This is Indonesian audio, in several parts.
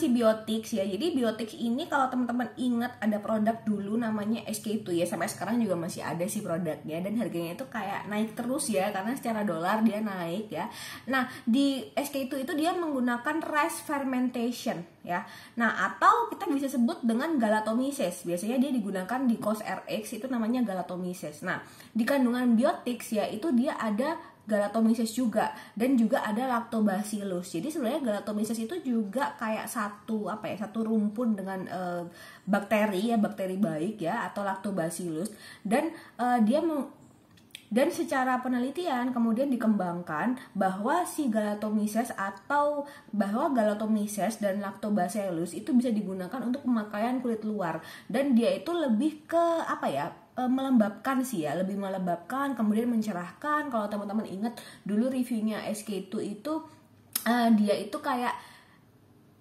Biotics ya. Jadi Biotics ini kalau teman-teman ingat ada produk dulu namanya SK2 ya, sampai sekarang juga masih ada sih produknya, dan harganya itu kayak naik terus ya karena secara dolar dia naik ya. Nah, di SK2 itu dia menggunakan rice fermentation ya. Nah, atau kita bisa sebut dengan galactomyces. Biasanya dia digunakan di COS-RX, itu namanya galactomyces. Nah, di kandungan Biotics ya itu dia ada galactomyces juga, dan juga ada lactobacillus. Jadi sebenarnya galactomyces itu juga kayak satu rumpun dengan bakteri ya, bakteri baik ya, atau lactobacillus, dan dan secara penelitian kemudian dikembangkan bahwa si galactomyces dan lactobacillus itu bisa digunakan untuk pemakaian kulit luar, dan dia itu lebih ke melembabkan sih ya, lebih melembabkan, kemudian mencerahkan. Kalau teman-teman ingat dulu reviewnya SK2 itu dia itu kayak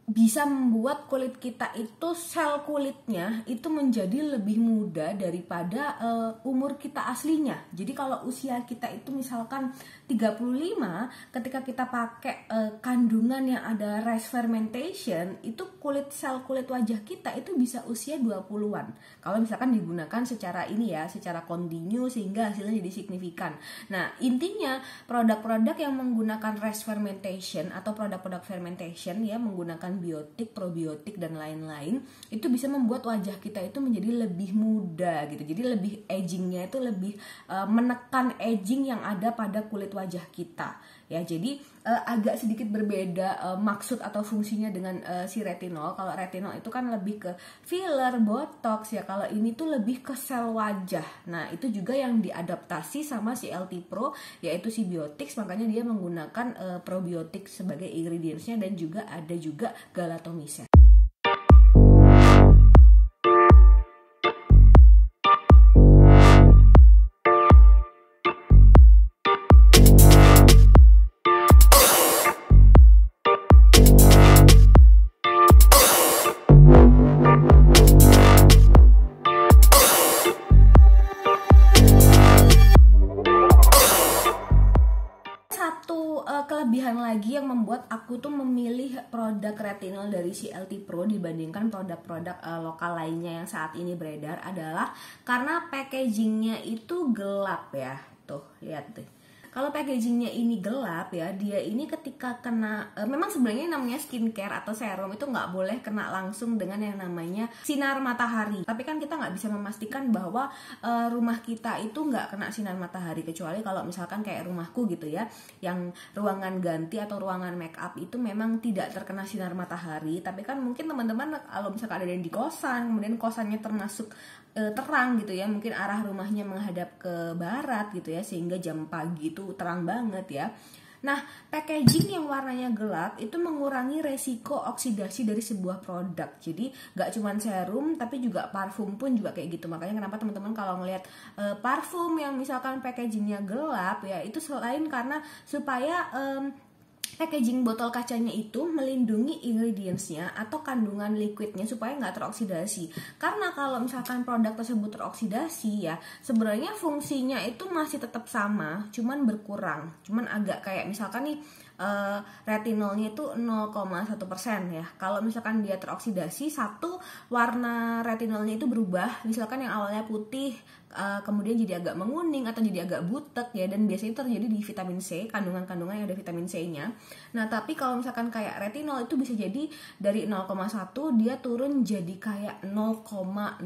bisa membuat kulit kita itu, sel kulitnya itu menjadi lebih muda daripada umur kita aslinya. Jadi kalau usia kita itu misalkan 35, ketika kita pakai kandungan yang ada rice fermentation, itu sel kulit wajah kita itu bisa usia 20-an. Kalau misalkan digunakan secara secara kontinu sehingga hasilnya jadi signifikan. Nah, intinya produk-produk yang menggunakan rice fermentation atau produk-produk fermentation ya, menggunakan biotik, probiotik dan lain-lain, itu bisa membuat wajah kita itu menjadi lebih muda gitu. Jadi lebih agingnya itu lebih menekan aging yang ada pada kulit wajah kita ya. Jadi agak sedikit berbeda maksud atau fungsinya dengan si retinol. Kalau retinol itu kan lebih ke filler, botox ya. Kalau ini tuh lebih ke sel wajah. Nah, itu juga yang diadaptasi sama si LT Pro, yaitu si Biotics. Makanya dia menggunakan probiotik sebagai ingredientsnya, dan juga ada juga galactomyces. Kelebihan lagi yang membuat aku tuh memilih produk retinol dari si LT Pro dibandingkan produk-produk lokal lainnya yang saat ini beredar adalah karena packagingnya itu gelap ya. Tuh, lihat tuh. Kalau packagingnya ini gelap ya, dia ini ketika kena, memang sebenarnya namanya skincare atau serum itu nggak boleh kena langsung dengan yang namanya sinar matahari. Tapi kan kita nggak bisa memastikan bahwa rumah kita itu nggak kena sinar matahari, kecuali kalau misalkan kayak rumahku gitu ya, yang ruangan ganti atau ruangan make up itu memang tidak terkena sinar matahari. Tapi kan mungkin teman-teman kalau misalkan ada yang di kosan, kemudian kosannya termasuk terang gitu ya, mungkin arah rumahnya menghadap ke barat gitu ya, sehingga jam pagi itu terang banget ya. Nah, packaging yang warnanya gelap itu mengurangi resiko oksidasi dari sebuah produk. Jadi gak cuma serum, tapi juga parfum pun juga kayak gitu. Makanya kenapa teman-teman kalau ngelihat parfum yang misalkan packagingnya gelap ya, itu selain karena supaya packaging botol kacanya itu melindungi ingredientsnya atau kandungan liquidnya supaya nggak teroksidasi. Karena kalau misalkan produk tersebut teroksidasi ya, sebenarnya fungsinya itu masih tetap sama, cuman berkurang. Cuman agak kayak misalkan nih retinolnya itu 0,1% ya. Kalau misalkan dia teroksidasi, satu warna retinolnya itu berubah. Misalkan yang awalnya putih kemudian jadi agak menguning atau jadi agak butek ya, dan biasanya itu terjadi di vitamin C, kandungan-kandungan yang ada vitamin C-nya. Nah, tapi kalau misalkan kayak retinol itu bisa jadi dari 0,1 dia turun jadi kayak 0,096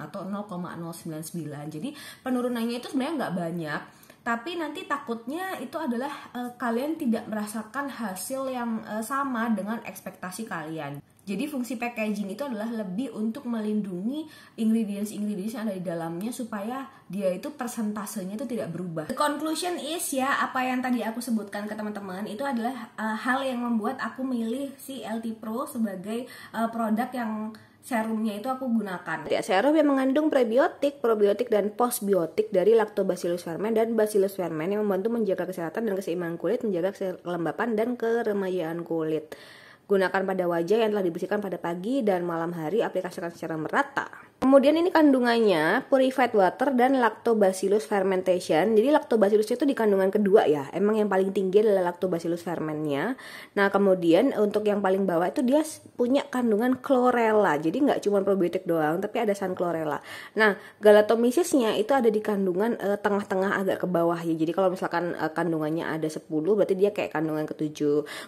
atau 0,099. Jadi penurunannya itu sebenarnya nggak banyak. Tapi nanti takutnya itu adalah kalian tidak merasakan hasil yang sama dengan ekspektasi kalian. Jadi fungsi packaging itu adalah lebih untuk melindungi ingredients yang ada di dalamnya supaya dia itu persentasenya itu tidak berubah. The conclusion is ya, apa yang tadi aku sebutkan ke teman-teman itu adalah hal yang membuat aku milih si LT Pro sebagai produk yang serumnya itu aku gunakan. Ya, serum yang mengandung prebiotik, probiotik, dan postbiotik dari Lactobacillus ferment dan Bacillus ferment yang membantu menjaga kesehatan dan keseimbangan kulit, menjaga kelembapan dan keremayan kulit. Gunakan pada wajah yang telah dibersihkan pada pagi dan malam hari, aplikasikan secara merata. Kemudian ini kandungannya purified water dan lactobacillus fermentation. Jadi lactobacillus itu di kandungan kedua ya. Emang yang paling tinggi adalah lactobacillus fermentnya. Nah kemudian untuk yang paling bawah itu dia punya kandungan chlorella. Jadi nggak cuma probiotik doang, tapi ada sun chlorella. Nah galatomysisnya itu ada di kandungan tengah-tengah agak ke bawah ya. Jadi kalau misalkan kandungannya ada 10 berarti dia kayak kandungan ke-7.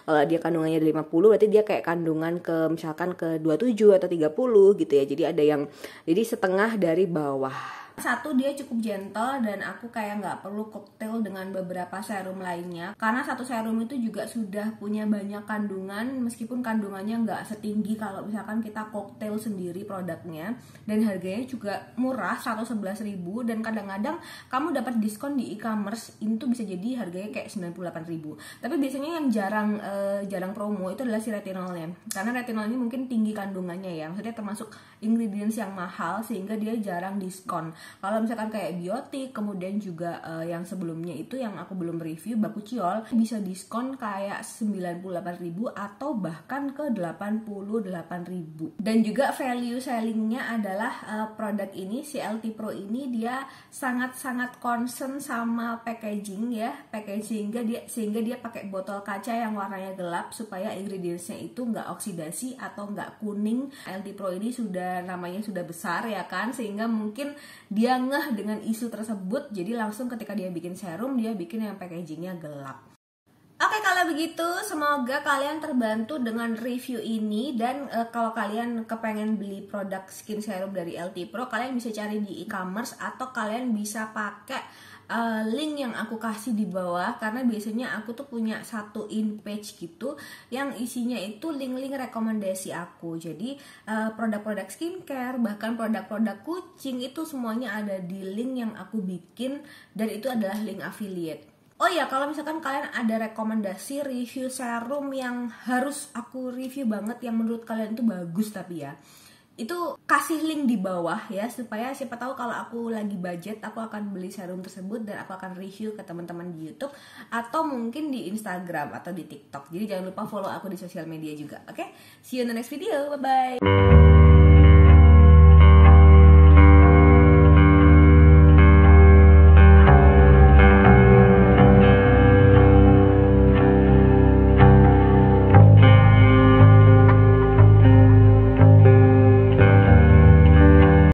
Kalau dia kandungannya ada 50 berarti dia kayak kandungan ke misalkan ke 27 atau 30 gitu ya. Jadi setengah dari bawah. Satu, dia cukup gentle dan aku kayak nggak perlu koktail dengan beberapa serum lainnya, karena satu serum itu juga sudah punya banyak kandungan meskipun kandungannya nggak setinggi kalau misalkan kita koktail sendiri produknya. Dan harganya juga murah, 111.000, dan kadang-kadang kamu dapat diskon di e-commerce itu bisa jadi harganya kayak 98.000. Tapi biasanya yang jarang promo itu adalah si retinolnya, karena retinol ini mungkin tinggi kandungannya ya, maksudnya termasuk ingredients yang mahal sehingga dia jarang diskon. Kalau misalkan kayak biotik, kemudian juga yang sebelumnya itu yang aku belum review, bakuchiol, bisa diskon kayak 98.000 atau bahkan ke 88.000. Dan juga value sellingnya adalah produk ini, si LT Pro ini dia sangat-sangat concern sama packaging ya, sehingga dia pakai botol kaca yang warnanya gelap supaya ingredientsnya itu nggak oksidasi atau nggak kuning. LT Pro ini namanya sudah besar ya kan, sehingga mungkin dia ngeh dengan isu tersebut, jadi langsung ketika dia bikin serum dia bikin yang packagingnya gelap. Oke, kalau begitu semoga kalian terbantu dengan review ini, dan kalau kalian kepengen beli produk skin serum dari LT Pro, kalian bisa cari di e-commerce atau kalian bisa pakai link yang aku kasih di bawah, karena biasanya aku tuh punya satu in-page gitu yang isinya itu link-link rekomendasi aku. Jadi produk-produk skincare, bahkan produk-produk kucing itu semuanya ada di link yang aku bikin, dan itu adalah link affiliate. Oh ya, kalau misalkan kalian ada rekomendasi review serum yang harus aku review banget, yang menurut kalian itu bagus tapi ya, itu kasih link di bawah ya, supaya siapa tahu kalau aku lagi budget aku akan beli serum tersebut dan aku akan review ke teman-teman di YouTube atau mungkin di Instagram atau di TikTok. Jadi jangan lupa follow aku di sosial media juga. Oke? See you in the next video. Bye bye.